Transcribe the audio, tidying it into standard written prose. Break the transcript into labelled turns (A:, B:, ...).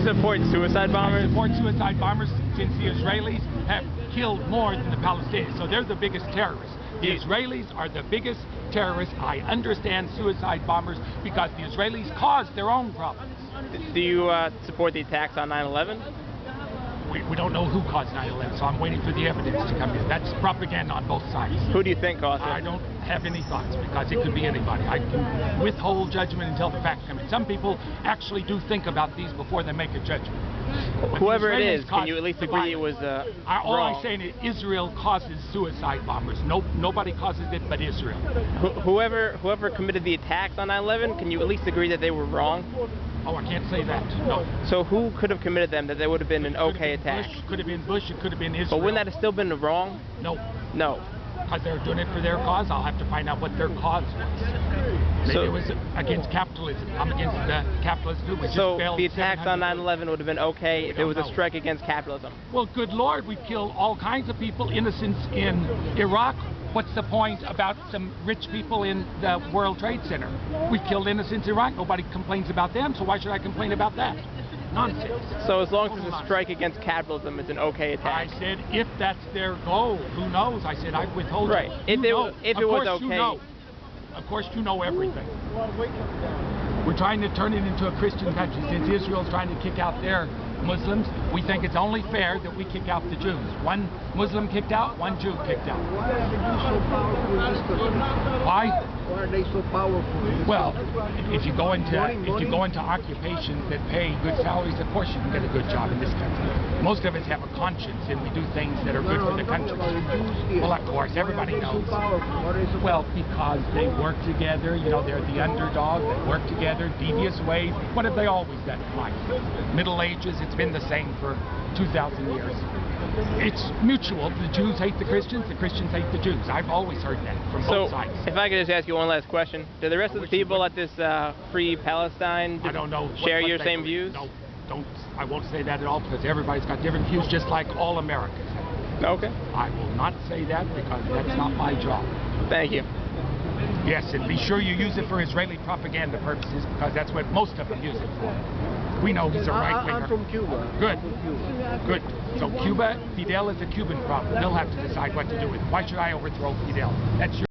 A: support suicide bombers?
B: I support suicide bombers since the Israelis have killed more than the Palestinians. So they're the biggest terrorists. The Israelis are the biggest terrorists. I understand suicide bombers because the Israelis caused their own problems.
A: Do you support the attacks on 9/11?
B: We don't know who caused 9/11, so I'm waiting for the evidence to come in. That's propaganda on both sides.
A: Who do you think caused it?
B: I don't have any thoughts because it could be anybody. I can withhold judgment until the facts come in. Some people actually do think about these before they make a judgment. But
A: whoever it is, can you at least agree it was
B: all
A: wrong?
B: I'm saying is Israel causes suicide bombers. Nobody causes it but Israel.
A: Whoever committed the attacks on 9/11, can you at least agree that they were wrong?
B: Oh, I can't say that. No.
A: So who could have committed them that they would have been an okay attack?
B: Could have been Bush. It could have been Israel.
A: But wouldn't that have still been wrong?
B: No.
A: No.
B: Because they're doing it for their cause. I'll have to find out what their cause was. Maybe it was against capitalism. I'm against the capitalism too.
A: So the attacks on 9/11 would have been okay if it was a strike against capitalism.
B: Well, good Lord, we killed all kinds of people, innocents in Iraq. What's the point about some rich people in the World Trade Center? We killed innocents in Iraq. Nobody complains about them, so why should I complain about that? Nonsense.
A: So as long as it's a strike against capitalism, it's an okay attack.
B: I said if that's their goal, who knows? I said I withhold.
A: Right. If it was okay.
B: You know. Of course you know everything. We're trying to turn it into a Christian country. Since Israel's trying to kick out their Muslims, we think it's only fair that we kick out the Jews. One Muslim kicked out, one Jew kicked out.
C: Why are the Jews so powerful in this country?
B: Why?
C: Why are they so powerful in this
B: Well,
C: country?
B: if you go into occupations that pay good salaries, of course you can get a good job in this country. Most of us have a conscience and we do things that are good for the country. Well, of course, everybody knows. Well, because they work together, you know, they're the underdog, they work together, devious ways. What have they always done in life? Middle Ages, it's been the same for 2,000 years. It's mutual. The Jews hate the Christians hate the Jews. I've always heard that from both sides.
A: If I could just ask you one last question. Do the rest of the people at this Free Palestine share your same views?
B: No, I won't say that at all because everybody's got different views just like all Americans have.
A: Okay.
B: I will not say that because that's not my job.
A: Thank you.
B: Yes, and be sure you use it for Israeli propaganda purposes because that's what most of them use it for. We know he's a right-winger.
C: I'm from Cuba.
B: Good. Good. So Cuba, Fidel is a Cuban problem. They'll have to decide what to do with it. Why should I overthrow Fidel? That's your